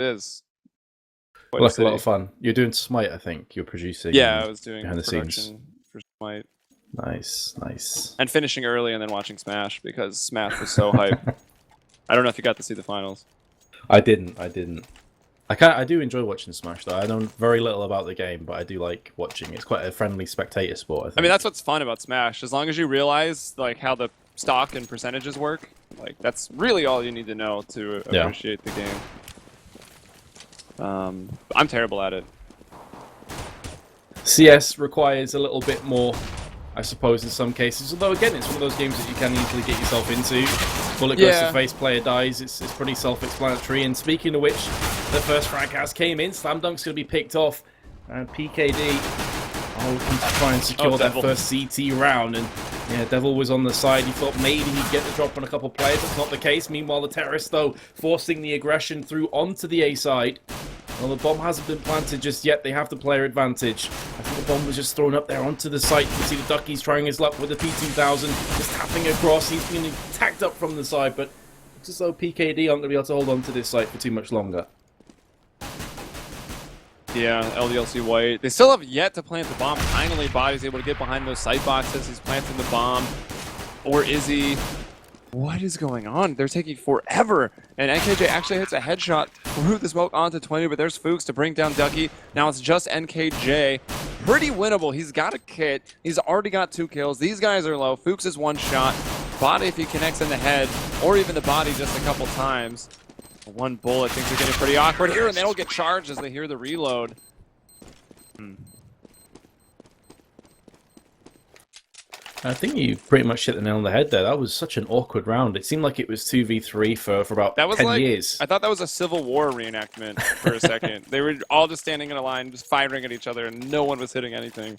It is. Well, like a lot of fun. You're doing Smite, I think. You're producing. Yeah, I was doing behind the scenes production for Smite. Nice, nice. And finishing early and then watching Smash because Smash was so hype. I don't know if you got to see the finals. I didn't. I do enjoy watching Smash though. I know very little about the game, but I do like watching. It's quite a friendly spectator sport, I think. I mean, that's what's fun about Smash. As long as you realize like how the stock and percentages work, like that's really all you need to know to appreciate the game. I'm terrible at it. CS requires a little bit more, I suppose, in some cases. Although, again, it's one of those games that you can easily get yourself into. Bullet goes to face, player dies. It's pretty self-explanatory. And speaking of which, the first frag has came in. Slam Dunk's going to be picked off. And PKD are looking to try and secure that first CT round. And yeah, Devil was on the side. He thought maybe he'd get the drop on a couple players. That's not the case. Meanwhile, the Terrorist, though, forcing the aggression through onto the A side. Well, the bomb hasn't been planted just yet. They have the player advantage. I think the bomb was just thrown up there onto the site. You can see the Ducky's trying his luck with the P2000. Just tapping across. He's being tacked up from the side, but looks as though PKD aren't going to be able to hold on to this site for too much longer. Yeah, LDLC-White. They still have yet to plant the bomb. Finally, Body's able to get behind those site boxes. He's planting the bomb. Or is he? What is going on? They're taking forever. And NKJ actually hits a headshot through the smoke onto 20, but there's Fuchs to bring down Ducky. Now it's just NKJ. Pretty winnable. He's got a kit. He's already got 2 kills. These guys are low. Fuchs is 1 shot. Body, if he connects in the head, or even the body just a couple times. 1 bullet. Things are getting pretty awkward here, and they don't get charged as they hear the reload. I think you pretty much hit the nail on the head there. That was such an awkward round. It seemed like it was 2v3 for about 10 years. I thought that was a Civil War reenactment for a second. They were all just standing in a line, just firing at each other, and no one was hitting anything.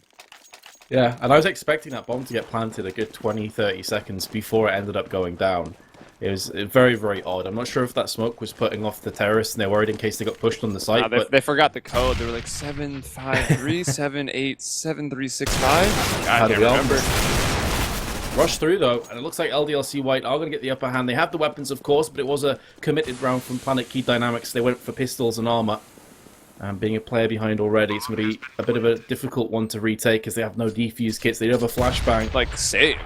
Yeah, and I was expecting that bomb to get planted a good 20-30 seconds before it ended up going down. It was very, very odd. I'm not sure if that smoke was putting off the terrorists and they're worried in case they got pushed on the site. They forgot the code. They were like 753, 78, 7365. I can't remember. Rush through though, and it looks like LDLC-White are going to get the upper hand. They have the weapons, of course, but it was a committed round from PlanetKey Dynamics. They went for pistols and armor. And being a player behind already, it's going to be a bit of a difficult one to retake because they have no defuse kits. They do have a flashbang. Like, save.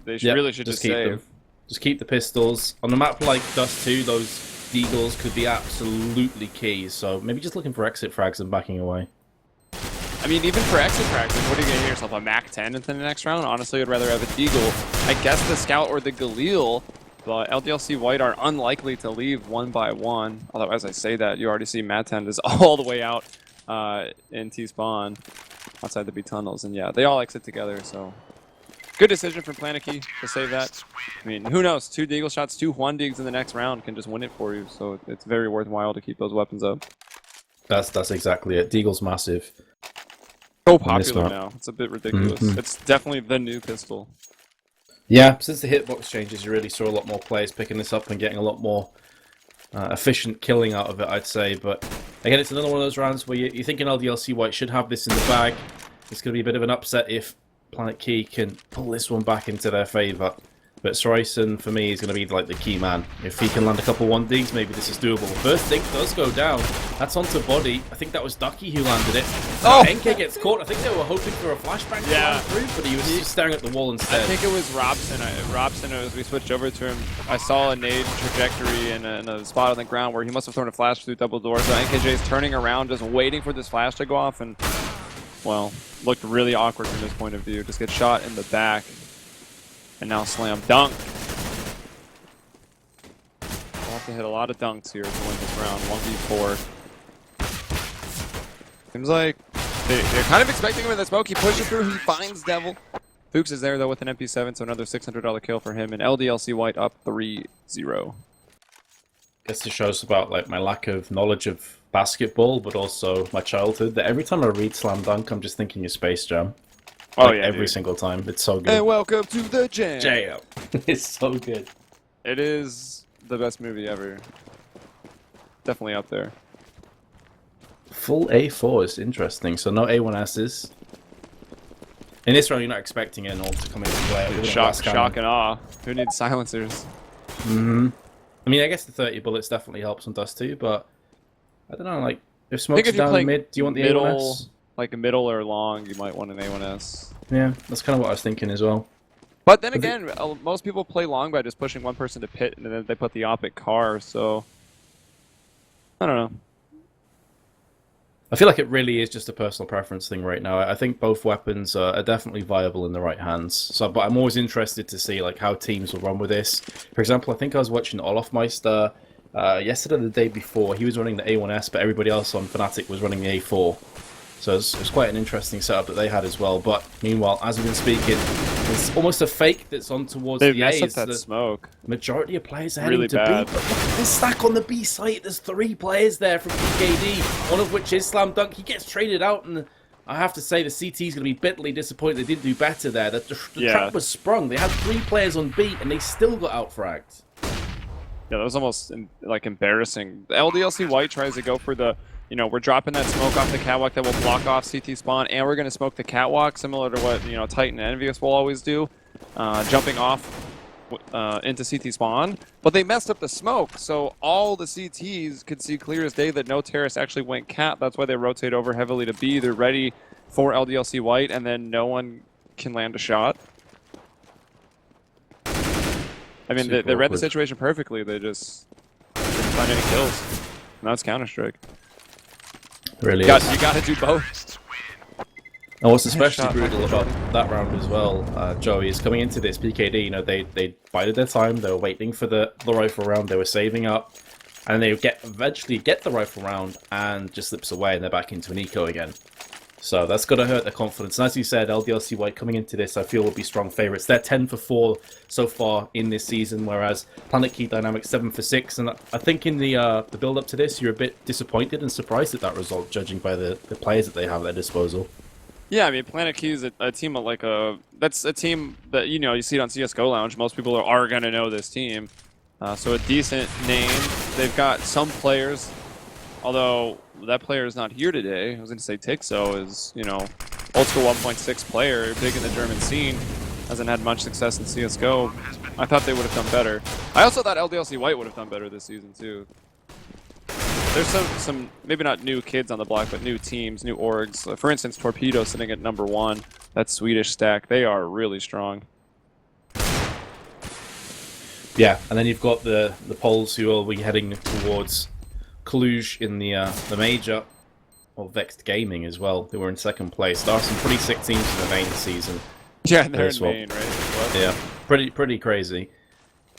They really should just save. Them. Just keep the pistols. On a map like Dust 2, those deagles could be absolutely key. So maybe just looking for exit frags and backing away. I mean, even for exit frags, like, what are you going to get yourself? A MAC-10 in the next round? Honestly, I'd rather have a deagle. I guess the Scout or the Galil. But LDLC-White are unlikely to leave one by one. Although, as I say that, you already see Matt-10 is all the way out in T-spawn outside the B tunnels. And yeah, they all exit together, so... Good decision from PlanetKey to save that. I mean, who knows? 2 deagle shots, 2 Juan Deags in the next round can just win it for you. So it's very worthwhile to keep those weapons up. That's exactly it. Deagle's massive. So popular now. It's a bit ridiculous. It's definitely the new pistol. Yeah, since the hitbox changes, you really saw a lot more players picking this up and getting a lot more efficient killing out of it, I'd say. But again, it's another one of those rounds where you're thinking LDLC-White should have this in the bag. It's going to be a bit of an upset if PlanetKey can pull this one back into their favour. But Sryson, for me, is going to be like the key man. If he can land a couple 1Ds, maybe this is doable. First thing does go down. That's onto Body. I think that was Ducky who landed it. Oh! NK gets caught. I think they were hoping for a flashbang to land through, but he was just staring at the wall instead. I think it was Robson. Robson, as we switched over to him, I saw a nade trajectory in a spot on the ground where he must have thrown a flash through double doors. So NKJ is turning around, just waiting for this flash to go off, and, well, looked really awkward from this point of view. Just get shot in the back. And now slam dunk. We'll have to hit a lot of dunks here to win this round. 1v4. Seems like they're kind of expecting him in the smoke. He pushes through. He finds Devil. Fuchs is there, though, with an MP7, so another $600 kill for him. And LDLC-White up 3-0. Guess this shows about like my lack of knowledge of basketball, but also my childhood. That every time I read Slam Dunk, I'm just thinking of Space Jam. Oh like yeah, every single time. It's so good. And welcome to the jam. Jam. It's so good. It is the best movie ever. Definitely up there. Full A4 is interesting. So no A1Ss. In this round, you're not expecting it all to come into play. Shock and awe. Who needs silencers? I mean, I guess the 30 bullets definitely helps on Dust 2, but I don't know, like, if I smoke's think if you're down playing mid, do you want the middle, A1S? like a middle or long, you might want an A1S. Yeah, that's kind of what I was thinking as well. But then again, most people play long by just pushing one person to pit, and then they put the op at car, so... I don't know. I feel like it really is just a personal preference thing right now. I think both weapons are definitely viable in the right hands. So, but I'm always interested to see like how teams will run with this. For example, I think I was watching Olofmeister yesterday or the day before. He was running the A1S, but everybody else on Fnatic was running the A4. So it's quite an interesting setup that they had as well. But meanwhile, as we've been speaking, it's almost a fake that's on towards They've the A. messed up that smoke. Majority of players are Really heading to bad. B. But look at this stack on the B site. There's 3 players there from PKD, one of which is Slam Dunk. He gets traded out, and I have to say the CT is going to be bitterly disappointed they didn't do better there. The trap was sprung. They had 3 players on B, and they still got out-fragged. Yeah, that was almost like embarrassing. The LDLC-White tries to go for the, you know, we're dropping that smoke off the catwalk that will block off CT spawn, and we're going to smoke the catwalk, similar to what, you know, Titan and Envious will always do, jumping off into CT spawn. But they messed up the smoke, so all the CTs could see clear as day that no terrorist actually went cat. That's why they rotate over heavily to B. They're ready for LDLC-White, and then no one can land a shot. I mean, they read the situation perfectly. They just didn't find any kills. Now it's Counter-Strike. Really You got to do both. And what's especially brutal about that round as well, Joey, is coming into this PKD, you know, they bided their time. They were waiting for the rifle round. They were saving up. And they eventually get the rifle round and just slips away, and they're back into an eco again. So that's got to hurt their confidence. And as you said, LDLC-White coming into this, I feel will be strong favourites. They're 10 for 4 so far in this season, whereas PlanetKey Dynamics 7 for 6. And I think in the build-up to this, you're a bit disappointed and surprised at that result, judging by the players that they have at their disposal. Yeah, I mean, PlanetKey is a team of like that's a team that, you know, you see it on CSGO Lounge. Most people are going to know this team. So a decent name. They've got some players, although that player is not here today. I was going to say Tixo is, you know, old school 1.6 player, big in the German scene, hasn't had much success in CSGO. I thought they would have done better. I also thought LDLC-White would have done better this season too. There's some maybe not new kids on the block, but new teams, new orgs. For instance, Torpedo sitting at number 1. That Swedish stack, they are really strong. Yeah, and then you've got the Poles who will be heading towards Cluj in the major, or Vexed Gaming as well. They were in 2nd place. There are some pretty sick teams in the main season. Yeah, they're in main, right? What? Yeah, pretty crazy.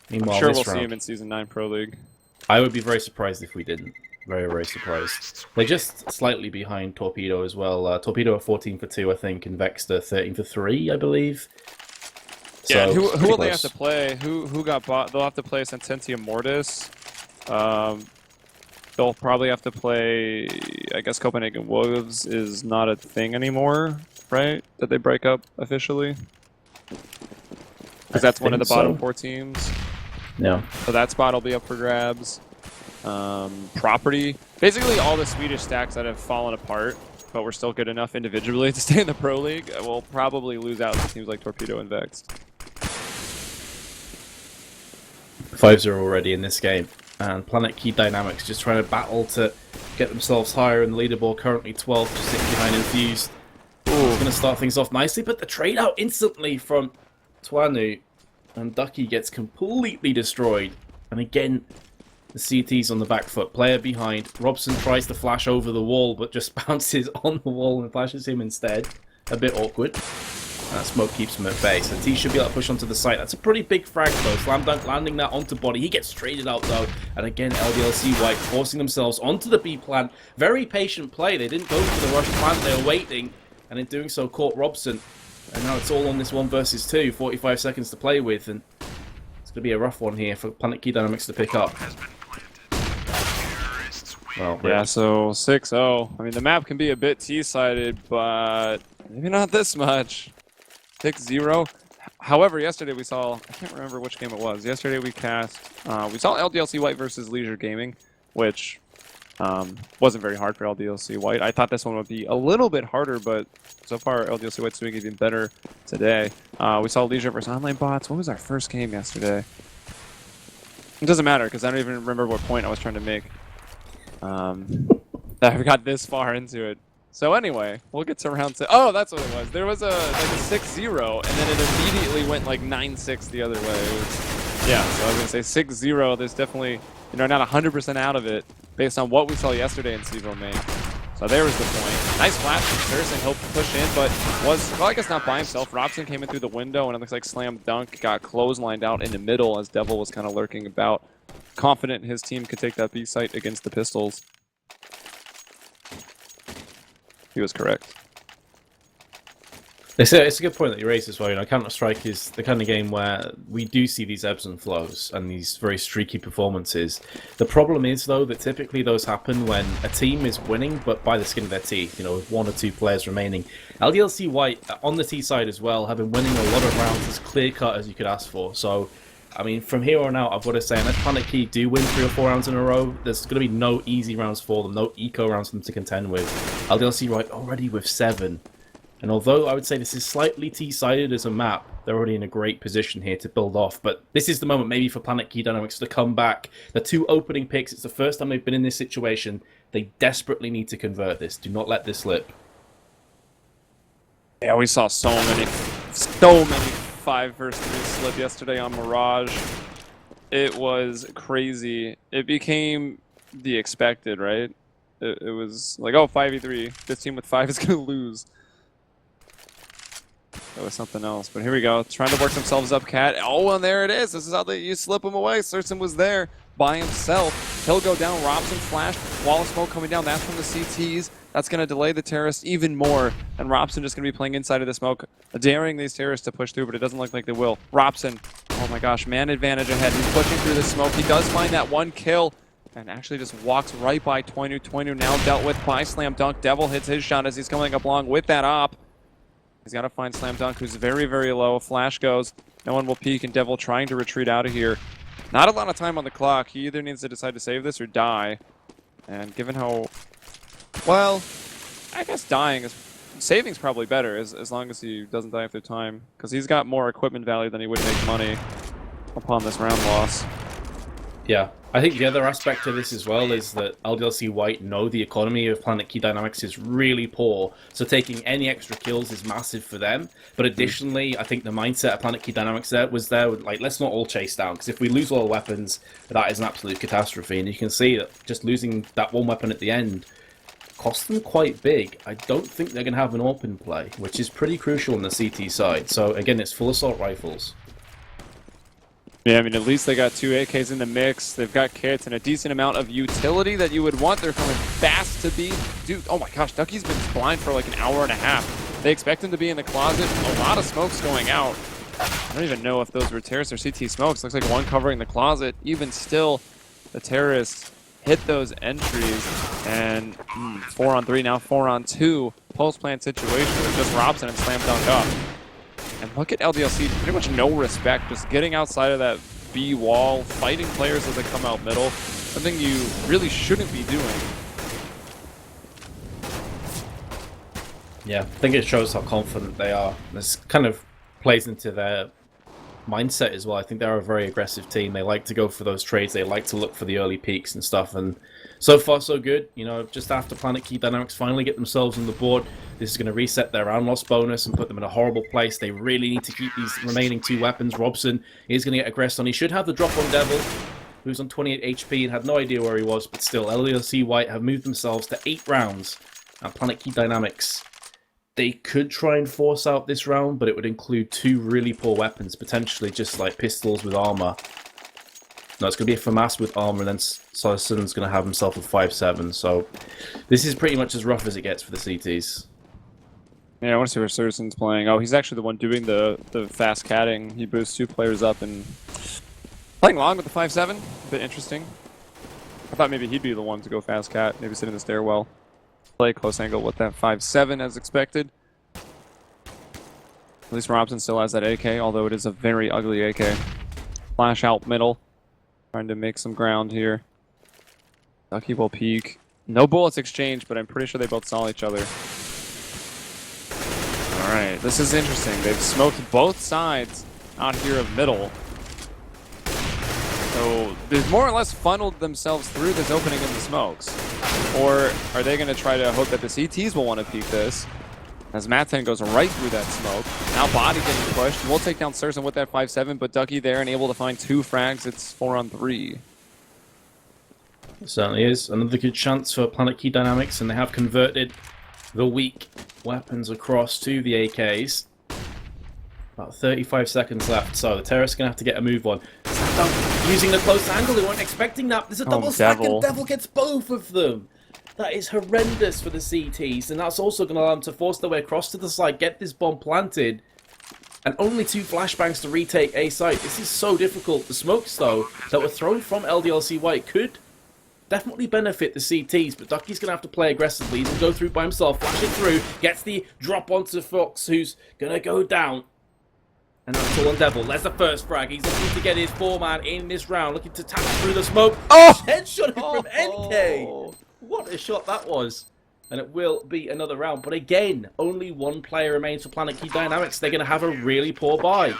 Meanwhile, I'm sure we'll see him in Season 9 Pro League. I would be very surprised if we didn't. Very surprised. They're just slightly behind Torpedo as well. Torpedo are 14 for 2, I think, and Vexed are 13 for 3, I believe. Yeah, So, who will they have to play? Who got bought? They'll have to play Sententia Mortis. They'll probably have to play, I guess Copenhagen Wolves is not a thing anymore, right? Did they break up officially? Because that's one of the bottom 4 teams. No. So that spot will be up for grabs. Property. Basically all the Swedish stacks that have fallen apart, but we're still good enough individually to stay in the Pro League, will probably lose out to teams like Torpedo and Vexed. 5-0 already in this game. And PlanetKey Dynamics just trying to battle to get themselves higher in the leaderboard. Currently 12, just sitting behind Infused. It's going to start things off nicely, but the trade out instantly from Twanu. And Ducky gets completely destroyed. And again, the CT's on the back foot. Player behind. Robson tries to flash over the wall, but just bounces on the wall and flashes him instead. A bit awkward. That smoke keeps him at bay. So T should be able to push onto the site. That's a pretty big frag though. Slam Dunk landing that onto body. He gets traded out though. And again, LDLC-White forcing themselves onto the B plant. Very patient play. They didn't go for the rush plant. They were waiting. And in doing so, caught Robson. And now it's all on this 1 versus 2. 45 seconds to play with. And it's going to be a rough one here for PlanetKey Dynamics to pick up. Well, yeah, so 6-0. I mean, the map can be a bit T-sided, but maybe not this much. 6-0. However, yesterday we saw, I can't remember which game it was. Yesterday we cast, we saw LDLC-White versus Leisure Gaming, which wasn't very hard for LDLC-White. I thought this one would be a little bit harder, but so far LDLC-White's doing even better today. We saw Leisure versus Online Bots. What was our first game yesterday? It doesn't matter, because I don't even remember what point I was trying to make. that we got this far into it. So anyway, we'll get to round 6. Oh, that's what it was. There was a 6-0, and then it immediately went like 9-6 the other way. It was, yeah, so I was going to say 6-0. There's definitely, not 100% out of it based on what we saw yesterday in CEVO-M. So there was the point. Nice flash from Cersei. He'll push in, but well, I guess not by himself. Robson came in through the window, and it looks like Slam Dunk got clotheslined out in the middle as Devil was kind of lurking about. Confident his team could take that B site against the Pistols. He was correct. It's a good point that you raised as well. Counter-Strike is the kind of game where we do see these ebbs and flows and these very streaky performances. The problem is, though, that typically those happen when a team is winning, but by the skin of their teeth, with 1 or 2 players remaining. LDLC-White, on the T side as well, have been winning a lot of rounds as clear-cut as you could ask for. So, I mean, from here on out, I've got to say, unless PlanetKey do win 3 or 4 rounds in a row, there's going to be no easy rounds for them, no eco rounds for them to contend with. LDLC-White already with 7. And although I would say this is slightly T-sided as a map, they're already in a great position here to build off. But this is the moment maybe for PlanetKey Dynamics to come back. The 2 opening picks, it's the first time they've been in this situation. They desperately need to convert this. Do not let this slip. Yeah, we saw so many 5 versus 3 slip yesterday on Mirage. It was crazy. It became the expected, right? It was like, oh, 5v3. This team with 5 is going to lose. That was something else. But here we go. Trying to work themselves up, Cat. Oh, and there it is. This is how you slip him away. Surson was there by himself. He'll go down. Robson flash. Wall of smoke coming down. That's from the CTs. That's going to delay the terrorists even more. And Robson just going to be playing inside of the smoke, daring these terrorists to push through, but it doesn't look like they will. Robson, oh my gosh, man advantage ahead. He's pushing through the smoke. He does find that 1 kill and actually just walks right by Toinu. Toinu now dealt with by Slam Dunk. Devil hits his shot as he's coming up along with that op. He's got to find Slam Dunk, who's very, very low. Flash goes. No one will peek, and Devil trying to retreat out of here. Not a lot of time on the clock. He either needs to decide to save this or die. And given how... Well, I guess dying is... Saving's probably better, as long as he doesn't die after time. Because he's got more equipment value than he would make money upon this round loss. Yeah. I think the other aspect of this as well is that LDLC-White know the economy of PlanetKey Dynamics is really poor, so taking any extra kills is massive for them. But additionally, I think the mindset of PlanetKey Dynamics was like, let's not all chase down, because if we lose all our weapons, that is an absolute catastrophe. And you can see that just losing that 1 weapon at the end cost them quite big. I don't think they're going to have an open play, which is pretty crucial on the CT side. So again, it's full assault rifles. Yeah, I mean, at least they got 2 AKs in the mix. They've got kits and a decent amount of utility that you would want. They're coming fast to be. Dude, oh my gosh, Ducky's been blind for like an hour and a half. They expect him to be in the closet. A lot of smokes going out. I don't even know if those were terrorists or CT smokes. Looks like 1 covering the closet. Even still, the terrorists hit those entries. And 4 on 3, now 4 on 2. Post-plant situation with just Robson and Slam Dunk up. And look at LDLC, pretty much no respect, just getting outside of that B wall, fighting players as they come out middle, something you really shouldn't be doing. Yeah, I think it shows how confident they are. This kind of plays into their mindset as well. I think they're a very aggressive team. They like to go for those trades. They like to look for the early peaks and stuff. And so far, so good. Just after PlanetKey Dynamics finally get themselves on the board, this is going to reset their round loss bonus and put them in a horrible place. They really need to keep these remaining 2 weapons. Robson is going to get aggressed on. He should have the drop on Devil, who's on 28 HP and had no idea where he was, but still, LDLC-White have moved themselves to 8 rounds. And PlanetKey Dynamics, they could try and force out this round, but it would include 2 really poor weapons, potentially just like pistols with armor. No, it's going to be a FAMAS with armor, and then Solison's going to have himself a 5-7. So this is pretty much as rough as it gets for the CTs. Yeah, I want to see where Surson's playing. Oh, he's actually the one doing the fast catting. He boosts 2 players up and playing long with the 5-7. A bit interesting. I thought maybe he'd be the one to go fast cat, maybe sit in the stairwell. Play close angle with that 5-7 as expected. At least Robson still has that AK, although it is a very ugly AK. Flash out middle. Trying to make some ground here. Ducky will peek. No bullets exchanged, but I'm pretty sure they both saw each other. Alright, this is interesting. They've smoked both sides out here of middle. So they've more or less funneled themselves through this opening in the smokes. Or are they going to try to hope that the CTs will want to peek this? As Matt10 goes right through that smoke. Now Body getting pushed. We'll take down Sursen with that 5-7, but Ducky there and able to find 2 frags. It's 4-on-3. It certainly is. Another good chance for PlanetKey Dynamics, and they have converted the weak weapons across to the AKs. About 35 seconds left, so the Terrorists are going to have to get a move on. Using the close angle, they weren't expecting that. There's a double stack, and Devil gets both of them. That is horrendous for the CTs, and that's also going to allow them to force their way across to the side, get this bomb planted, and only 2 flashbangs to retake A site. This is so difficult. The smokes, though, that were thrown from LDLC-White could definitely benefit the CTs, but Ducky's going to have to play aggressively. He's going to go through by himself, flashing through, gets the drop onto Fox, who's going to go down. And that's all on Devil. There's the first frag. He's looking to get his 4-man in this round, looking to tap through the smoke. Oh! Headshot from NK! What a shot that was. And it will be another round. But again, only 1 player remains for PlanetKey Dynamics. They're going to have a really poor buy.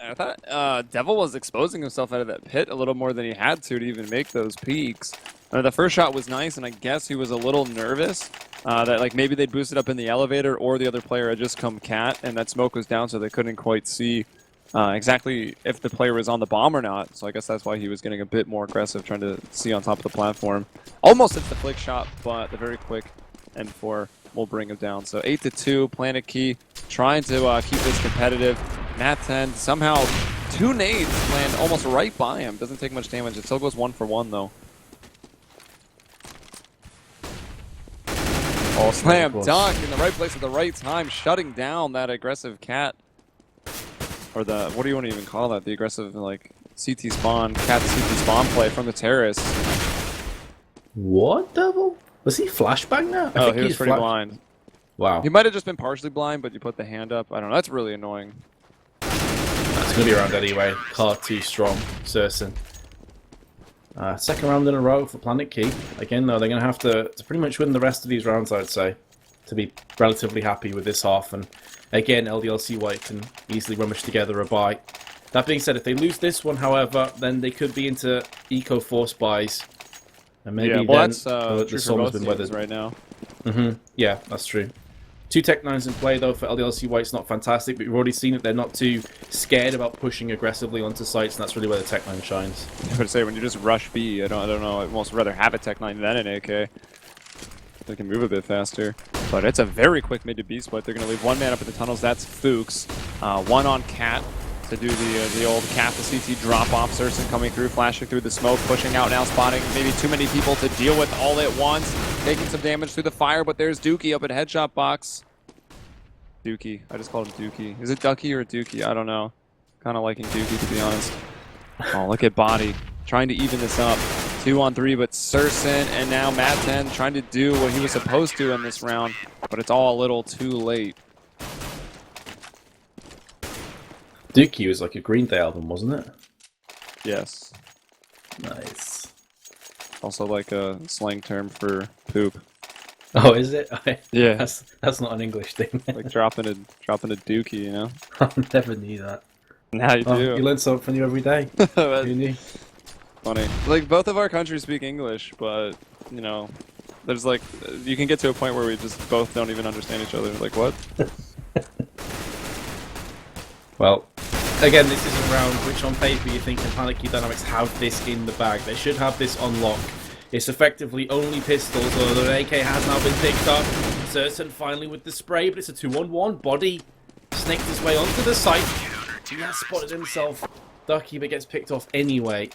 I thought Devil was exposing himself out of that pit a little more than he had to even make those peaks. The first shot was nice, and I guess he was a little nervous that like maybe they'd boosted up in the elevator or the other player had just come cat, and that smoke was down so they couldn't quite see exactly if the player was on the bomb or not. So I guess that's why he was getting a bit more aggressive, trying to see on top of the platform. Almost hits the flick shot, but the very quick M4 will bring him down. So 8-2, PlanetKey trying to keep this competitive. Matt10 somehow 2 nades land almost right by him. Doesn't take much damage. It still goes 1 for 1 though. Oh, slam dunk in the right place at the right time, shutting down that aggressive cat. Or the, what do you want to even call that? The aggressive, like, CT spawn, cat CT spawn play from the Terrorists. What, Devil? Was he flashbang now? Oh, he was pretty blind. Wow. He might have just been partially blind, but you put the hand up. I don't know. That's really annoying. That's going to be around anyway. Card too strong. Sursen. Second round in a row for PlanetKey. Again, though, they're going to have to pretty much win the rest of these rounds, I'd say, to be relatively happy with this half. And again, LDLC-White can easily rummage together a buy. That being said, if they lose this one, however, then they could be into Eco-Force buys. And maybe yeah, well, then that's the storm has been weathered right now. Yeah, that's true. 2 Tech-9s in play, though, for LDLC-White. It's not fantastic, but we've already seen that they're not too scared about pushing aggressively onto sites, and that's really where the Tech-9 shines. I would say when you just rush B, I don't know. I'd almost rather have a Tech-9 than an AK. They can move a bit faster. But it's a very quick mid to B split. They're going to leave 1 man up in the tunnels. That's Fuchs. 1 on Cat to do the old Cat to CT drop off. Sursen coming through, flashing through the smoke, pushing out now, spotting maybe too many people to deal with all at once. Taking some damage through the fire, but there's Dookie up at headshot box. Dookie. I just called him Dookie. Is it Ducky or Dookie? I don't know. Kind of liking Dookie, to be honest. Oh, look at Body. Trying to even this up. 2 on 3, but Sursen and now Matt10 trying to do what he was supposed to in this round, but it's all a little too late. Dookie was like a Green Day album, wasn't it? Yes. Nice. Also like a slang term for poop. Oh, is it? Yeah. That's not an English thing. Like dropping a dookie, you know? I never knew that. Now you do. You learn something new every day. You knew. Funny. Like, both of our countries speak English, but, you know, there's like, you can get to a point where we just both don't even understand each other. Like, what? Well, again, this is a round which on paper you think PlanetKey Dynamics have this in the bag. They should have this on lock. It's effectively only pistols, although the AK has now been picked up. Sursen finally with the spray, but it's a 2-on-1. Body snaked his way onto the site. He has spotted himself. Ducky, but gets picked off anyway.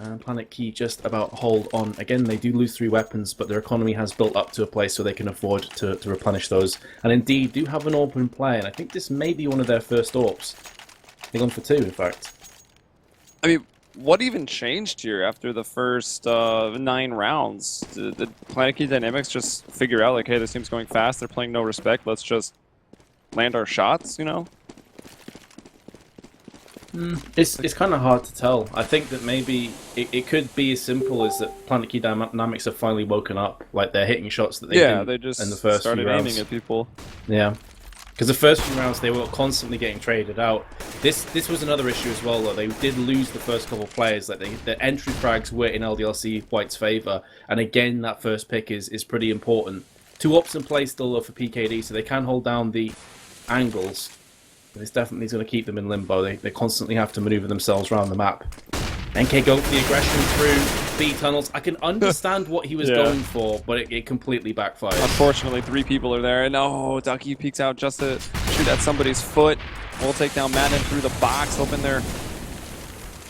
And PlanetKey just about hold on. Again, they do lose 3 weapons, but their economy has built up to a place so they can afford to replenish those. And indeed, do have an AWP in play, and I think this may be one of their first AWPs. They've gone for 2, in fact. I mean, what even changed here after the first 9 rounds? Did PlanetKey Dynamics just figure out, like, hey, this team's going fast, they're playing no respect, let's just land our shots, you know? It's kind of hard to tell. I think that maybe it could be as simple as that PlanetKey Dynamics have finally woken up. Like, they're hitting shots that they didn't they just in the first started few rounds. aiming at people. Yeah. Because the first few rounds they were constantly getting traded out. This was another issue as well, though. They did lose the first couple of players. Like the entry frags were in LDLC-White's favour, and again that first pick is pretty important. 2 ops in play still though for PKD, so they can hold down the angles. But it's definitely going to keep them in limbo. They constantly have to manoeuvre themselves around the map. NK going for the aggression through B tunnels. I can understand what he was going for, but it completely backfired. Unfortunately, 3 people are there, and oh, Ducky peeks out just to shoot at somebody's foot. We'll take down Madden through the box, hoping they're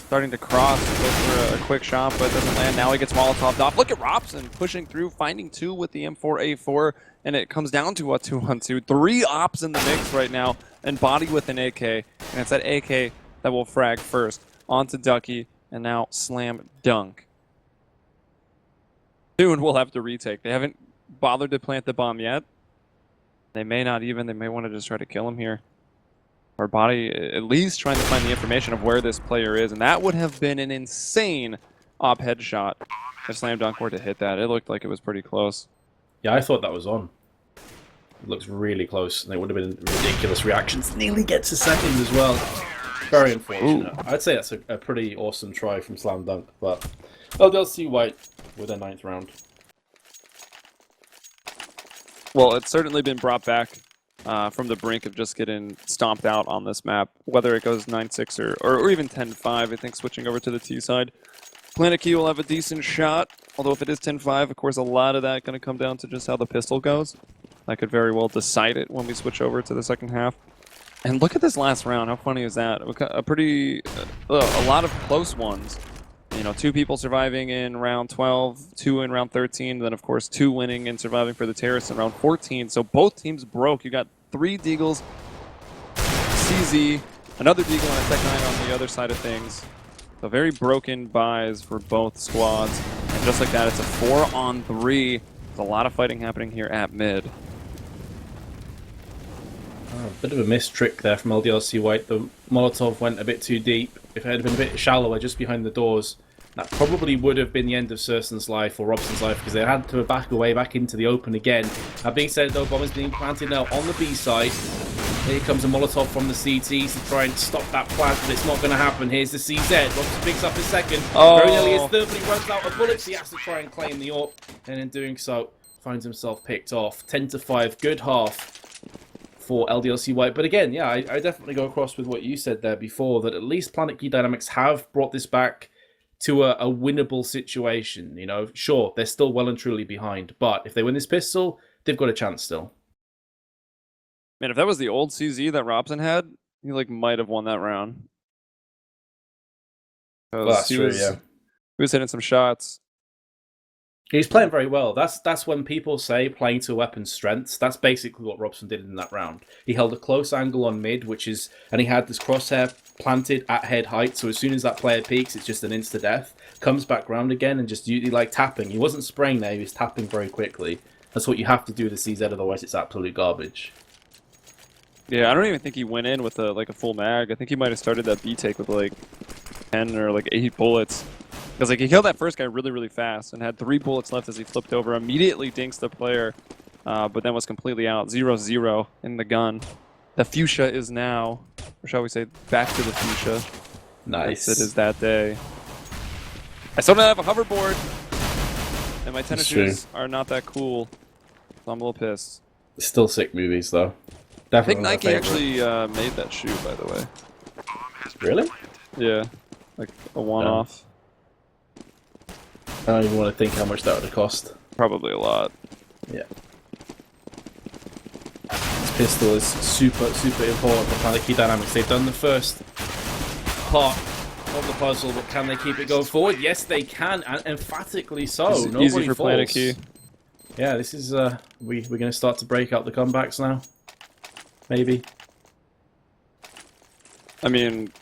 starting to cross. Goes for a quick shot, but doesn't land. Now he gets Molotoved off. Look at Robson pushing through, finding 2 with the M4A4, and it comes down to a 2-on-2. 3 ops in the mix right now, and Body with an AK, and it's that AK that will frag first. Onto Ducky. And now slam dunk. Soon we'll have to retake. They haven't bothered to plant the bomb yet. They may not even. They may want to just try to kill him here. Or Body at least trying to find the information of where this player is. And that would have been an insane op headshot if slam dunk were to hit that. It looked like it was pretty close. Yeah, I thought that was on. It looks really close. And it would have been ridiculous reactions. Nearly gets a second as well. Very unfortunate. Ooh. I'd say that's a pretty awesome try from Slam Dunk, but LDLC-White with their 9th round. Well, it's certainly been brought back from the brink of just getting stomped out on this map, whether it goes 9-6 or even 10-5, I think switching over to the T side. PlanetKey will have a decent shot, although if it is 10-5, of course, a lot of that going to come down to just how the pistol goes. That could very well decide it when we switch over to the second half. And look at this last round. How funny is that? A lot of close ones. You know, 2 people surviving in round 12, 2 in round 13, then of course 2 winning and surviving for the terrorists in round 14. So both teams broke. You got 3 Deagles, CZ, another Deagle and a Tech 9 on the other side of things. So very broken buys for both squads. And just like that, it's a 4-on-3. There's a lot of fighting happening here at mid. A bit of a missed trick there from LDLC-White. The Molotov went a bit too deep. If it had been a bit shallower just behind the doors, that probably would have been the end of Surson's life or Robson's life, because they had to back away back into the open again. That being said, though, bomb is being planted now on the B side. Here comes a Molotov from the CTs to try and stop that plant, but it's not going to happen. Here's the CZ. Robson picks up his second. Very nearly his third, but he runs out of bullets. He has to try and claim the AWP, and in doing so, finds himself picked off. 10-5, good half for LDLC-White. But again, yeah, I definitely go across with what you said there before, that at least PlanetKey Dynamics have brought this back to a winnable situation. You know, sure, they're still well and truly behind, but if they win this pistol, they've got a chance still. Man, if that was the old CZ that Robson had, he might have won that round. Well, that's true, yeah. He was hitting some shots. He's playing very well. That's when people say playing to a weapon's strengths. That's basically what Robson did in that round. He held a close angle on mid, and he had this crosshair planted at head height, so as soon as that player peeks, it's just an insta-death. Comes back round again and just usually tapping. He wasn't spraying there, he was tapping very quickly. That's what you have to do with the CZ, otherwise it's absolute garbage. Yeah, I don't even think he went in with a full mag. I think he might have started that B take with 10 or 8 bullets. Because he killed that first guy really, really fast and had 3 bullets left as he flipped over. Immediately dinks the player, but then was completely out. 0-0 in the gun. The fuchsia is now, or shall we say, back to the fuchsia. Nice. It is that day. I still don't have a hoverboard, and my tennis shoes are not that cool. So I'm a little pissed. Still sick movies, though. Definitely. I think Nike actually made that shoe, by the way. Really? Yeah, a one-off. I don't even want to think how much that would have cost. Probably a lot. Yeah. This pistol is super, super important for PlanetKey Dynamics. They've done the first part of the puzzle, but can they keep it going forward? Yes, they can, and emphatically so. It's easy for PlanetKey. Yeah, this is we're going to start to break out the comebacks now. Maybe. I mean,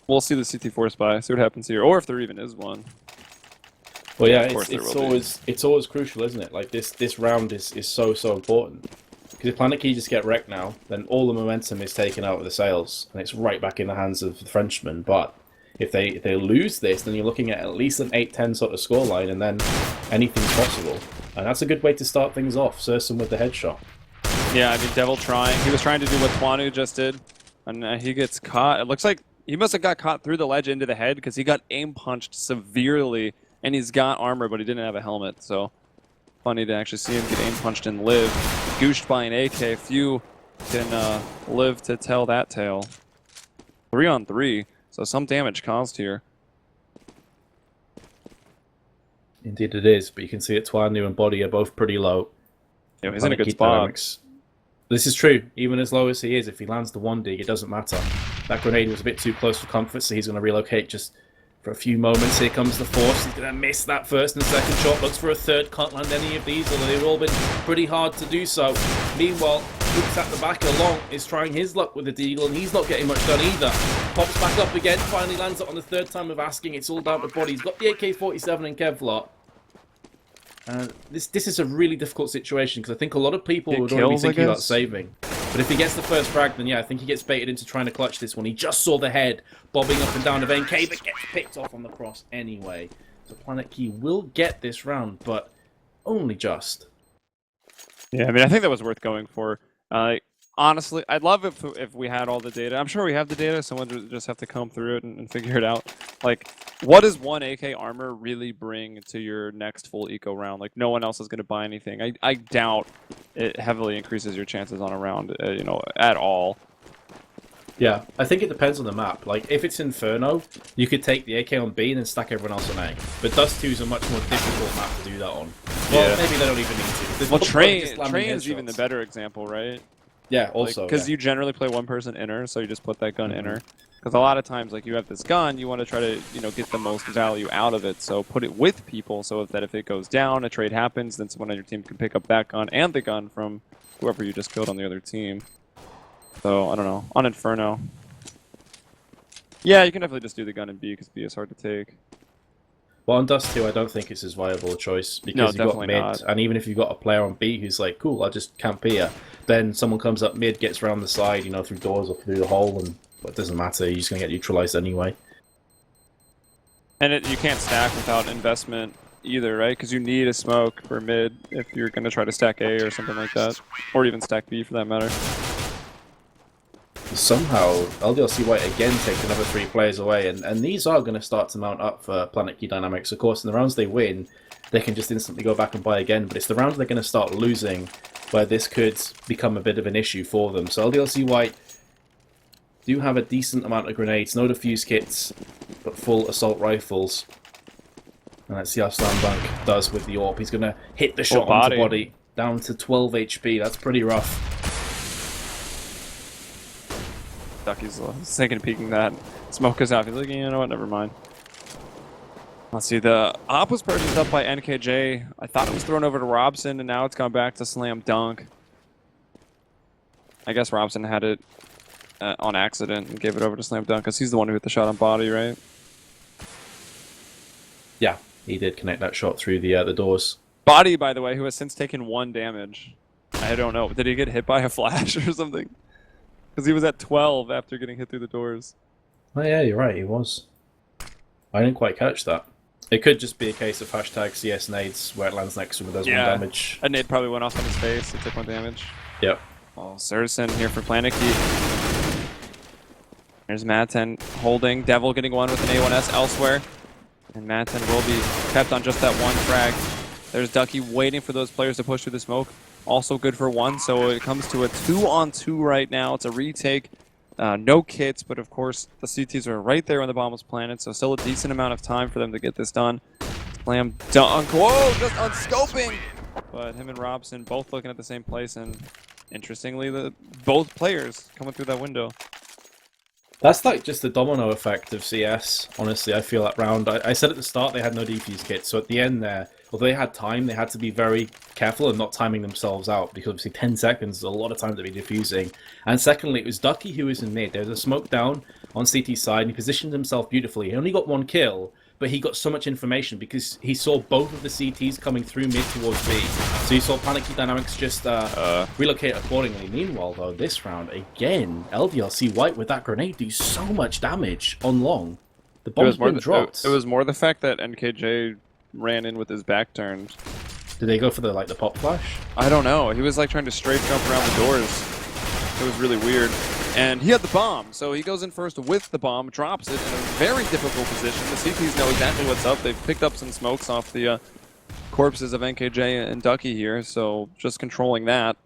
we'll see the CT4 spy, see what happens here, or if there even is one. Well, yeah, it's always crucial, isn't it? This round is so important. Because if PlanetKey just get wrecked now, then all the momentum is taken out of the sails, and it's right back in the hands of the Frenchmen. But if they lose this, then you're looking at least an 8-10 sort of scoreline, and then anything's possible. And that's a good way to start things off. Surson with the headshot. Yeah, I mean, Devil trying. He was trying to do what Twanu just did, and he gets caught. It looks like he must have got caught through the ledge into the head because he got aim punched severely, and he's got armor, but he didn't have a helmet. So funny to actually see him get aim punched and live. Gooshed by an AK. Few can live to tell that tale. 3-on-3, so some damage caused here. Indeed it is, but you can see that Twanu and Body are both pretty low. Yeah, he's in a good spot. This is true. Even as low as he is, if he lands the 1D, it doesn't matter. That grenade was a bit too close for comfort, so he's going to relocate just for a few moments. Here comes the Force. He's going to miss that first and second shot. Looks for a third. Can't land any of these, although they've all been pretty hard to do so. Meanwhile, Luke's at the back along is trying his luck with the Deagle, and he's not getting much done either. Pops back up again. Finally lands it on the third time of asking. It's all down to Body. He's got the AK-47 and Kevlar. This is a really difficult situation because I think a lot of people would already be thinking about saving. But if he gets the first frag, then yeah, I think he gets baited into trying to clutch this one. He just saw the head bobbing up and down of NK, but gets picked off on the cross anyway. So PlanetKey will get this round, but only just. Yeah, I mean, I think that was worth going for. Honestly, I'd love if we had all the data. I'm sure we have the data. Someone would just have to comb through it and figure it out. Like, what does one AK armor really bring to your next full eco round? Like, no one else is going to buy anything. I doubt it heavily increases your chances on a round, you know, at all. Yeah, I think it depends on the map. Like, if it's Inferno, you could take the AK on B and then stack everyone else on A. But Dust 2 is a much more difficult map to do that on. Well, yeah. Maybe they don't even need to. There's well, Train is even the better example, right? Yeah, also. Because you generally play one person inner, so you just put that gun inner. Because a lot of times, like, you have this gun, you want to try to, you know, get the most value out of it. So put it with people so that if it goes down, a trade happens, then someone on your team can pick up that gun and the gun from whoever you just killed on the other team. So, I don't know. On Inferno. Yeah, you can definitely just do the gun in B because B is hard to take. Well, on Dust 2, I don't think it's as viable a choice because no, you've got mid, not. And even if you've got a player on B who's like, cool, I'll just camp here, then someone comes up mid, gets around the side, you know, through doors or through the hole, and well, it doesn't matter, you're just going to get neutralized anyway. And you can't stack without investment either, right? Because you need a smoke for mid if you're going to try to stack A or something like that, or even stack B for that matter. Somehow, LDLC-White again takes another 3 players away, and these are going to start to mount up for PlanetKey dynamics. Of course, in the rounds they win, they can just instantly go back and buy again, but it's the rounds they're going to start losing where this could become a bit of an issue for them. So LDLC-White do have a decent amount of grenades, no defuse kits, but full assault rifles. And let's see how Slambank does with the AWP. He's going to hit the shot onto Body, down to 12 HP. That's pretty rough. Ducky's thinking of peeking that. Smoke is out. He's like, you know what, never mind. Let's see, the op was purchased up by NKJ. I thought it was thrown over to Robson, and now it's gone back to Slam Dunk. I guess Robson had it on accident and gave it over to Slam Dunk, because he's the one who hit the shot on Body, right? Yeah, he did connect that shot through the doors. Body, by the way, who has since taken 1 damage. I don't know. Did he get hit by a flash or something? Because he was at 12 after getting hit through the doors. Oh yeah, you're right, he was. I didn't quite catch that. It could just be a case of hashtag CS nades where it lands next to him and does 1 damage. A nade probably went off on his face, it took 1 damage. Yep. Well, Surson here for PlanetKey. There's Matten holding. Devil getting 1 with an A1S elsewhere. And Matten will be kept on just that 1 frag. There's Ducky waiting for those players to push through the smoke. Also good for 1, so it comes to a 2-on-2 right now. It's a retake. No kits, but of course the CTs are right there when the bomb was planted, so still a decent amount of time for them to get this done. Slam dunk. Whoa, just unscoping! But him and Robson both looking at the same place, and interestingly, both players coming through that window. That's like just the domino effect of CS, honestly. I feel that round. I said at the start they had no defuse kits, so at the end there, although they had time, they had to be very careful and not timing themselves out, because obviously 10 seconds is a lot of time to be defusing. And secondly, it was Ducky who was in mid. There was a smoke down on CT's side, and he positioned himself beautifully. He only got 1 kill, but he got so much information because he saw both of the CTs coming through mid towards B. So he saw PlanetKey dynamics just relocate accordingly. Meanwhile, though, this round, again, LDLC-White with that grenade do so much damage on long. The bomb's been dropped. It was more the fact that NKJ ran in with his back turned. Did they go for the pop flash? I don't know. He was like trying to straight jump around the doors. It was really weird. And he had the bomb, so he goes in first with the bomb, drops it in a very difficult position. The CPs know exactly what's up. They've picked up some smokes off the corpses of NKJ and Ducky here, so just controlling that.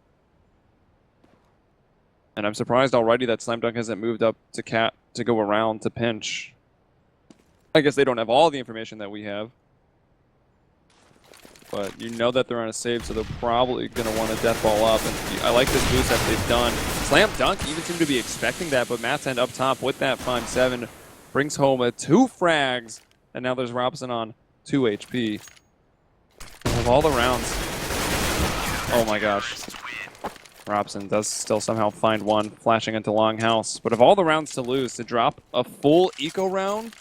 And I'm surprised already that Slam Dunk hasn't moved up to Cat to go around to pinch. I guess they don't have all the information that we have. But you know that they're on a save, so they're probably going to want to death ball up. And I like this boost that they've done. Slam Dunk even seemed to be expecting that, but Matt's end up top with that 5-7 brings home a 2 frags. And now there's Robson on 2 HP. And of all the rounds, oh my gosh. Robson does still somehow find one, flashing into Longhouse. But of all the rounds to lose, to drop a full eco round,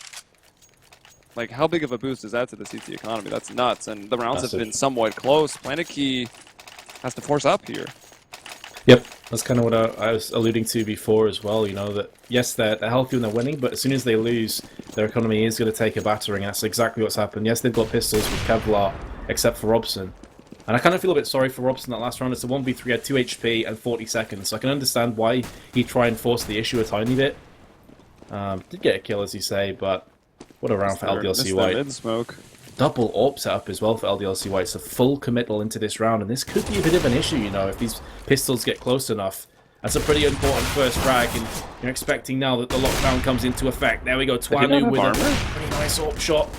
like, how big of a boost is that to the CT economy? That's nuts, and the rounds have been somewhat close. PlanetKey has to force up here. Yep, that's kind of what I was alluding to before as well, you know, that yes, they're healthy when they're winning, but as soon as they lose, their economy is going to take a battering, and that's exactly what's happened. Yes, they've got pistols with Kevlar, except for Robson. And I kind of feel a bit sorry for Robson that last round. It's a 1v3, he had 2 HP and 40 seconds, so I can understand why he'd try and force the issue a tiny bit. Did get a kill, as you say, but what a round for LDLC-White. Mid-smoke. Double AWP setup as well for LDLC-White. It's a full committal into this round, and this could be a bit of an issue, you know, if these pistols get close enough. That's a pretty important first frag, and you're expecting now that the lockdown comes into effect. There we go, Twanu with a pretty nice AWP shot.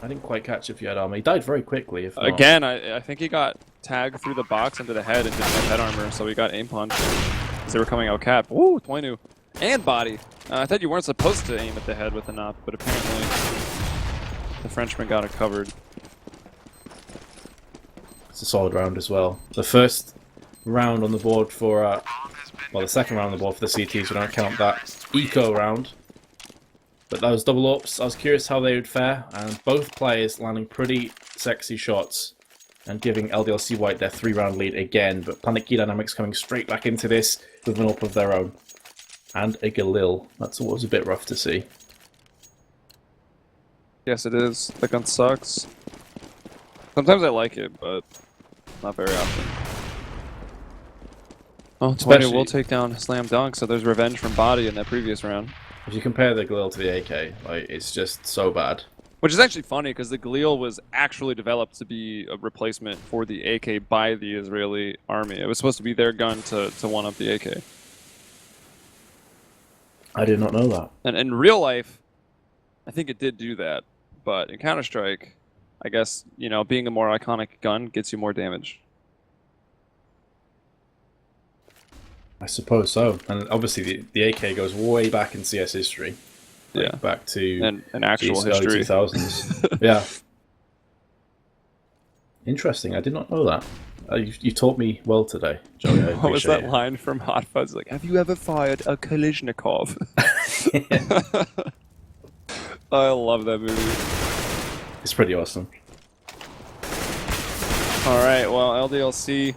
I didn't quite catch if you had armor. He died very quickly. If not. Again, I think he got tagged through the box into the head and didn't have head armor, so he got aim punch as they were coming out cap. Woo, Twanu. And body. I thought you weren't supposed to aim at the head with a knock, but apparently the Frenchman got it covered. It's a solid round as well. The first round on the board for, well, the second round on the board for the CTs, we don't count that eco round. But those double ups, I was curious how they would fare, and both players landing pretty sexy shots and giving LDLC-White their 3-round lead again. But PlanetKey Dynamics coming straight back into this with an up of their own. And a Galil. That's always a bit rough to see. Yes, it is. The gun sucks. Sometimes I like it, but not very often. Oh, 20 will take down Slam Dunk, so there's revenge from Body in that previous round. If you compare the Galil to the AK, like, it's just so bad. Which is actually funny, because the Galil was actually developed to be a replacement for the AK by the Israeli army. It was supposed to be their gun to one-up the AK. I did not know that. And in real life, I think it did do that. But in Counter-Strike, I guess, you know, being a more iconic gun gets you more damage. I suppose so. And obviously the AK goes way back in CS history. Like, yeah. Back to an actual history. 2000s. Yeah. Interesting. I did not know that. You taught me well today, Joey. What was that line from Hot Fuzz? Like, have you ever fired a Kalishnikov? I love that movie. It's pretty awesome. Alright, well, LDLC,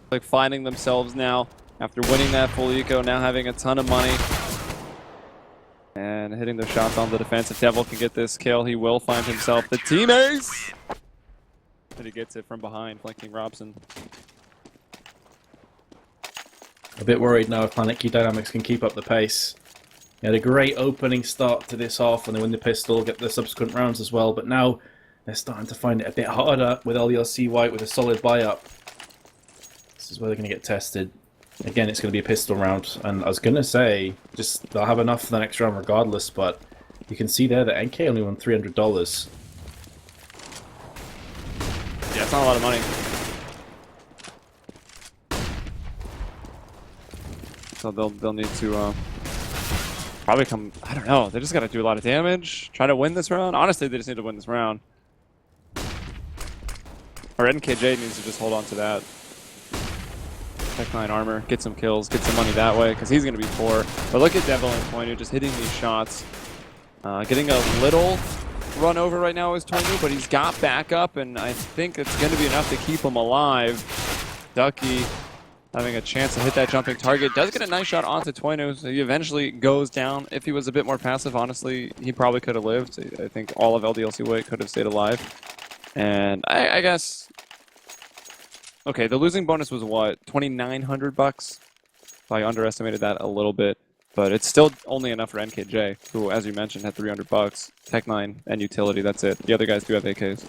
like, finding themselves now, after winning that full eco, now having a ton of money, and hitting their shots on the defense. If Devil can get this kill, he will find himself the team ace! And he gets it from behind, flanking Robson. A bit worried now if PlanetKey Dynamics can keep up the pace. They had a great opening start to this half, and they win the pistol, get the subsequent rounds as well, but now they're starting to find it a bit harder with LDLC-White with a solid buy-up. This is where they're going to get tested. Again, it's going to be a pistol round, and I was going to say, just they'll have enough for the next round regardless, but you can see there that NK only won $300. Yeah, it's not a lot of money. So they'll need to probably come. I don't know. They just got to do a lot of damage. Try to win this round. Honestly, they just need to win this round. Or NKJ needs to just hold on to that. Tech 9 armor, get some kills, get some money that way, because he's going to be poor. But look at Devil and Twinu just hitting these shots. Getting a little run over right now is Twinu, but he's got backup, and I think it's going to be enough to keep him alive. Ducky having a chance to hit that jumping target. Does get a nice shot onto Twinu, so he eventually goes down. If he was a bit more passive, honestly, he probably could have lived. I think all of LDLC-White could have stayed alive. And I guess Okay, the losing bonus was what, 2,900 bucks? So I underestimated that a little bit, but it's still only enough for NKJ, who, as you mentioned, had 300 bucks, Tech 9, and utility. That's it. The other guys do have AKs.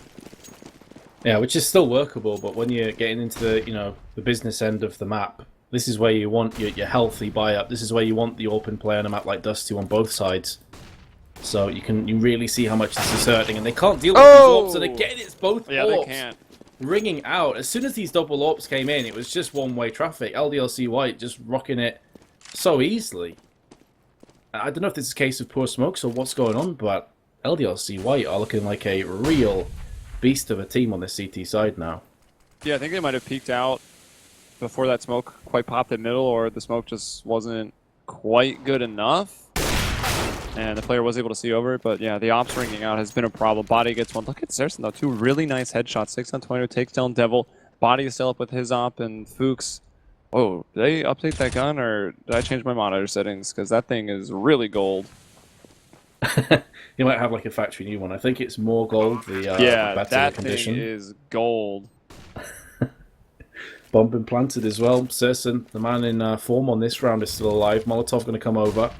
Yeah, which is still workable, but when you're getting into the the business end of the map, this is where you want your healthy buy-up. This is where you want the open play on a map like Dusty on both sides. So you really see how much this is hurting, and they can't deal with these orbs, and again it's both Yeah, orbs they can't. ringing out. As soon as these double orbs came in, it was just one-way traffic. LDLC-White just rocking it so easily. I don't know if this is a case of poor smokes or what's going on, but LDLC-White are looking like a real beast of a team on the CT side now. Yeah, I think they might have peeked out before that smoke quite popped in middle, or the smoke just wasn't quite good enough. And the player was able to see over it, but yeah, the ops ringing out has been a problem. Body gets one. Look at Saracen, though. 2 really nice headshots. 6 on 20, takes down Devil. Body is still up with his op, and Fuchs. Oh, did they update that gun, or did I change my monitor settings? Because that thing is really gold. You might have like a factory new one. I think it's more gold, the yeah, better that condition. thing is gold. Bomb implanted as well. Saracen, the man in form on this round, is still alive. Molotov going to come over.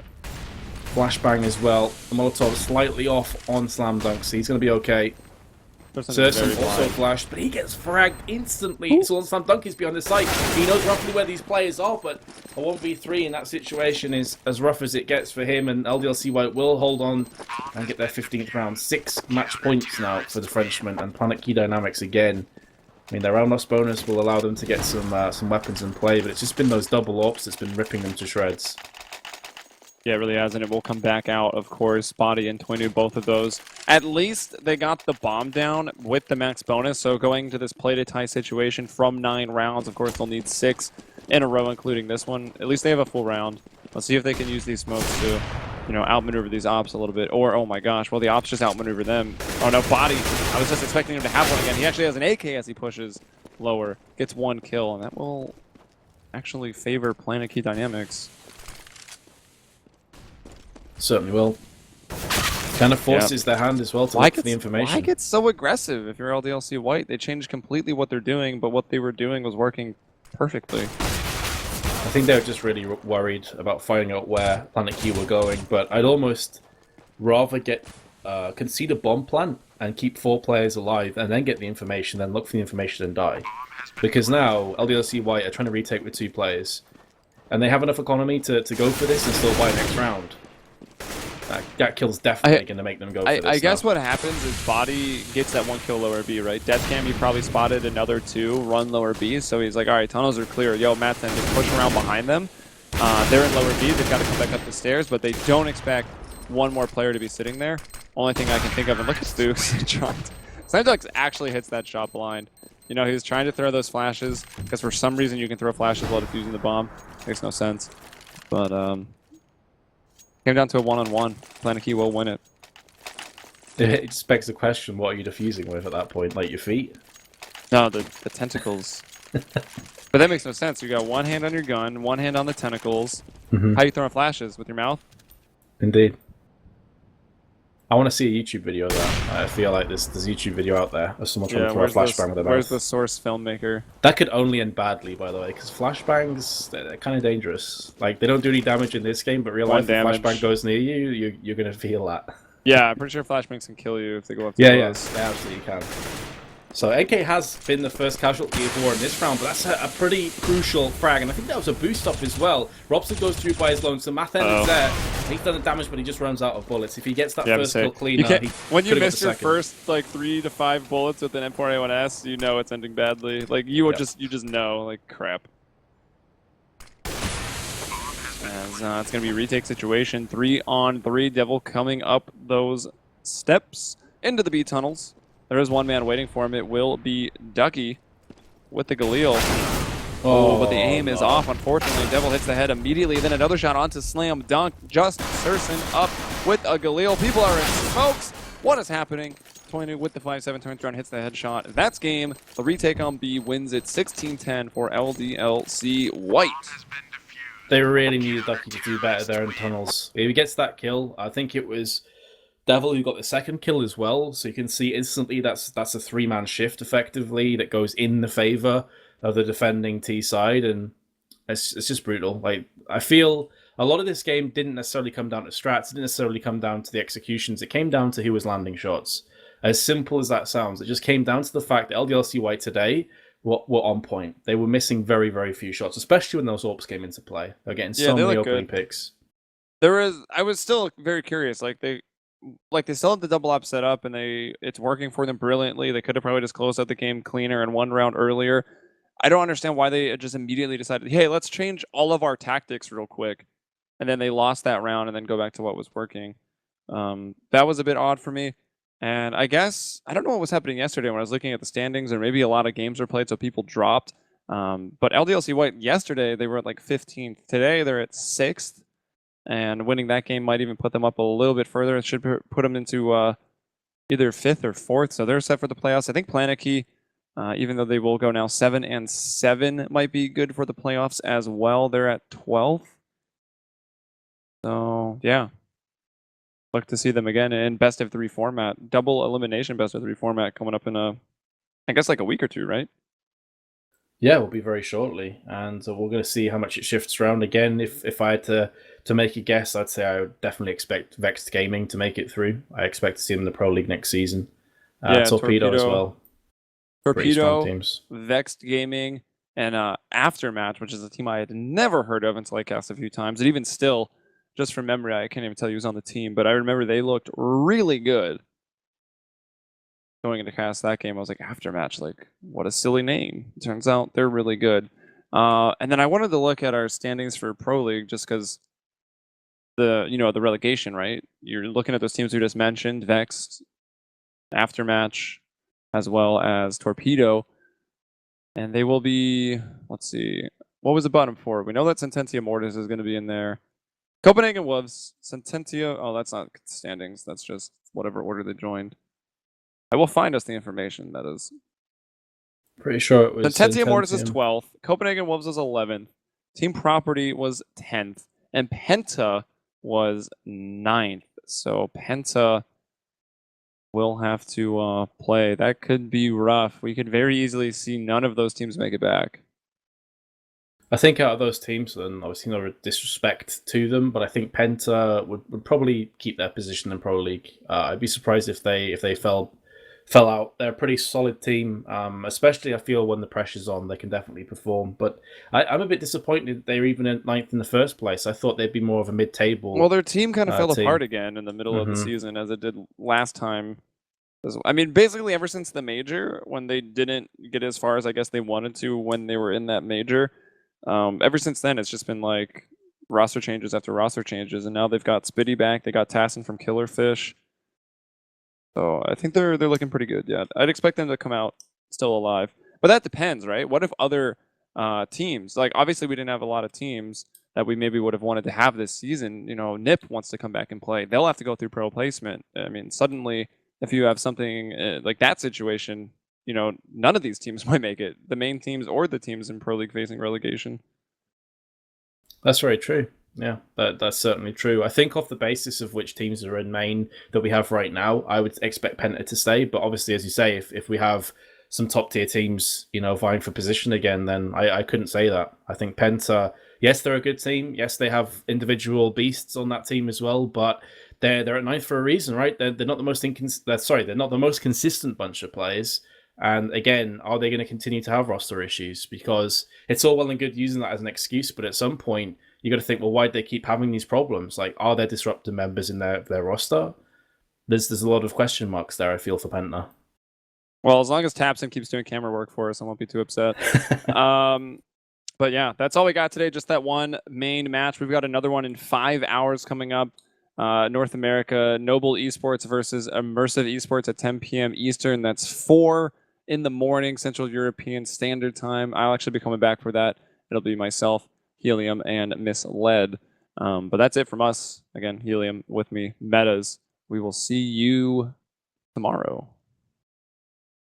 Flashbang as well. The Molotov slightly off on Slam Dunk, so he's going to be okay. Saracen also flashed, but he gets fragged instantly. So on Slam Dunk is behind the site. He knows roughly where these players are, but a 1v3 in that situation is as rough as it gets for him, and LDLC-White will hold on and get their 15th round. 6 match points now for the Frenchman, and PlanetKey Dynamics again. I mean, their round loss bonus will allow them to get some weapons in play, but it's just been those double ops that's been ripping them to shreds. Yeah, it really has, and it will come back out, of course. Body and Twinu, both of those. At least they got the bomb down with the max bonus, so going to this play-to-tie situation from 9 rounds, of course, they'll need 6 in a row, including this one. At least they have a full round. Let's see if they can use these smokes to, outmaneuver these ops a little bit. Or, oh my gosh, well, the ops just outmaneuver them. Oh no, Body. I was just expecting him to have one again. He actually has an AK as he pushes lower. Gets 1 kill, and that will actually favor PlanetKey Dynamics. Certainly will. Kind of forces their hand as well to look for the information. Why get so aggressive if you're LDLC-White? They changed completely what they're doing, but what they were doing was working perfectly. I think they were just really worried about finding out where PlanetKey were going, but I'd almost rather get concede a bomb plant and keep 4 players alive and then get the information, then look for the information and die. Because now LDLC-White are trying to retake with 2 players, and they have enough economy to go for this and still buy next round. That kill's definitely going to make them go for this. I guess what happens is Body gets that 1 kill lower B, right? Deathcam, he probably spotted another 2 run lower B, so he's like, alright, tunnels are clear. Yo, Matt's then just push around behind them. They're in lower B, they've got to come back up the stairs, but they don't expect 1 more player to be sitting there. Only thing I can think of, and look at Stooks. Slamdux actually hits that shot blind. He was trying to throw those flashes, because for some reason you can throw flashes while defusing the bomb. Makes no sense. But, came down to a 1-on-1. PlanetKey will win it. It just begs the question, what are you defusing with at that point? Like your feet? No, the tentacles. But that makes no sense. You got 1 hand on your gun, 1 hand on the tentacles. How are you throwing flashes? With your mouth? Indeed. I want to see a YouTube video of that. I feel like there's a YouTube video out there of someone trying to throw a flashbang with their mouth. Where's the source filmmaker? That could only end badly, by the way, because flashbangs, they're kind of dangerous. Like, they don't do any damage in this game, but real life, if a flashbang goes near you, you're going to feel that. Yeah, I'm pretty sure flashbangs can kill you if they go up too close. Yes, they absolutely can. So AK has been the first casualty of war in this round, but that's a pretty crucial frag, and I think that was a boost up as well. Robson goes through by his lone, so Mathen is there. He's done the damage, but he just runs out of bullets. If he gets that first kill clean, when you miss your first like 3 to 5 bullets with an M4A1S, you know it's ending badly. Like you just know, like crap. As it's gonna be a retake situation, 3-on-3. Devil coming up those steps into the B tunnels. There is 1 man waiting for him. It will be Ducky with the Galil. Oh, but the aim is off, unfortunately. Devil hits the head immediately. Then another shot onto Slam Dunk. Just Saracen up with a Galil. People are in smokes. What is happening? 20 with the 5-7 turns around, hits the headshot. That's game. The retake on B wins it 16-10 for LDLC-White. They really needed Ducky to do better there in tunnels. If he gets that kill, I think it was Devil, who got the second kill as well, so you can see instantly that's a three-man shift effectively that goes in the favor of the defending T side, and it's just brutal. Like, I feel a lot of this game didn't necessarily come down to strats, it didn't necessarily come down to the executions, it came down to who was landing shots. As simple as that sounds, it just came down to the fact that LDLC-White today were on point. They were missing very, very few shots, especially when those AWPs came into play. They're getting so many opening picks. I was still very curious. Like they still have the double op set up, and it's working for them brilliantly. They could have probably just closed out the game cleaner and one round earlier. I don't understand why they just immediately decided, hey, let's change all of our tactics real quick, and then they lost that round and then go back to what was working. That was a bit odd for me. And I guess I don't know what was happening yesterday when I was looking at the standings, or maybe a lot of games were played, so people dropped. But LDLC-White yesterday they were at like 15th. Today they're at 6th. And winning that game might even put them up a little bit further. It should put them into either 5th or 4th. So they're set for the playoffs. I think PlanetKey, even though they will go now 7-7, might be good for the playoffs as well. They're at 12th. So, yeah. Look to see them again in best of 3 format. Double elimination best of 3 format coming up in I guess like a week or two, right? Yeah, we'll be very shortly, and we're going to see how much it shifts around again. If I had to make a guess, I'd say I would definitely expect Vexed Gaming to make it through. I expect to see them in the Pro League next season. Torpedo as well. Torpedo, Vexed Gaming, and Aftermatch, which is a team I had never heard of until I cast a few times. And even still, just from memory, I can't even tell you who's on the team, but I remember they looked really good. Going into cast that game, I was like, Aftermatch, like, what a silly name. It turns out they're really good. And then I wanted to look at our standings for Pro League just because the relegation, right? You're looking at those teams we just mentioned, Vexed, Aftermatch, as well as Torpedo. And they will be, let's see, what was the bottom 4? We know that Sententia Mortis is going to be in there. Copenhagen Wolves, Sententia, oh, that's not standings. That's just whatever order they joined. I will find us the information, that is. Pretty sure it was Sententia Mortis is 12th. Copenhagen Wolves is 11th. Team Property was 10th. And Penta was 9th. So Penta will have to play. That could be rough. We could very easily see none of those teams make it back. I think out of those teams, then obviously no disrespect to them, but I think Penta would probably keep their position in Pro League. I'd be surprised if they fell out. They're a pretty solid team, especially I feel when the pressure's on, they can definitely perform. But I'm a bit disappointed they're even at 9th in the first place. I thought they'd be more of a mid-table. Well, their team kind of fell apart again in the middle of the season, as it did last time. I mean, basically ever since the major, when they didn't get as far as I guess they wanted to when they were in that major, ever since then it's just been like roster changes after roster changes, and now they've got Spitty back, they got Tassin from Killerfish. So I think they're looking pretty good. Yeah, I'd expect them to come out still alive. But that depends, right? What if other teams, like obviously we didn't have a lot of teams that we maybe would have wanted to have this season. You know, NIP wants to come back and play. They'll have to go through pro placement. I mean, suddenly if you have something like that situation, you know, none of these teams might make it. The main teams or the teams in Pro League facing relegation. That's very true. Yeah, that's certainly true. I think off the basis of which teams are in main that we have right now, I would expect Penta to stay. But obviously, as you say, if we have some top tier teams, you know, vying for position again, then I couldn't say that. I think Penta, yes, they're a good team. Yes, they have individual beasts on that team as well. But they're at 9th for a reason, right? They're not the most they're not the most consistent bunch of players. And again, are they going to continue to have roster issues? Because it's all well and good using that as an excuse, but at some point you got to think, well, why do they keep having these problems? Like, are there disruptive members in their roster? There's a lot of question marks there, I feel, for Penta. Well, as long as Tapson keeps doing camera work for us, I won't be too upset. But yeah, that's all we got today. Just that one main match. We've got another one in 5 hours coming up. North America, Noble Esports versus Immersive Esports at 10 p.m. Eastern. That's 4 in the morning, Central European Standard Time. I'll actually be coming back for that. It'll be myself, Helium, and Miss Led. But that's it from us. Again, Helium with me, Metuz. We will see you tomorrow.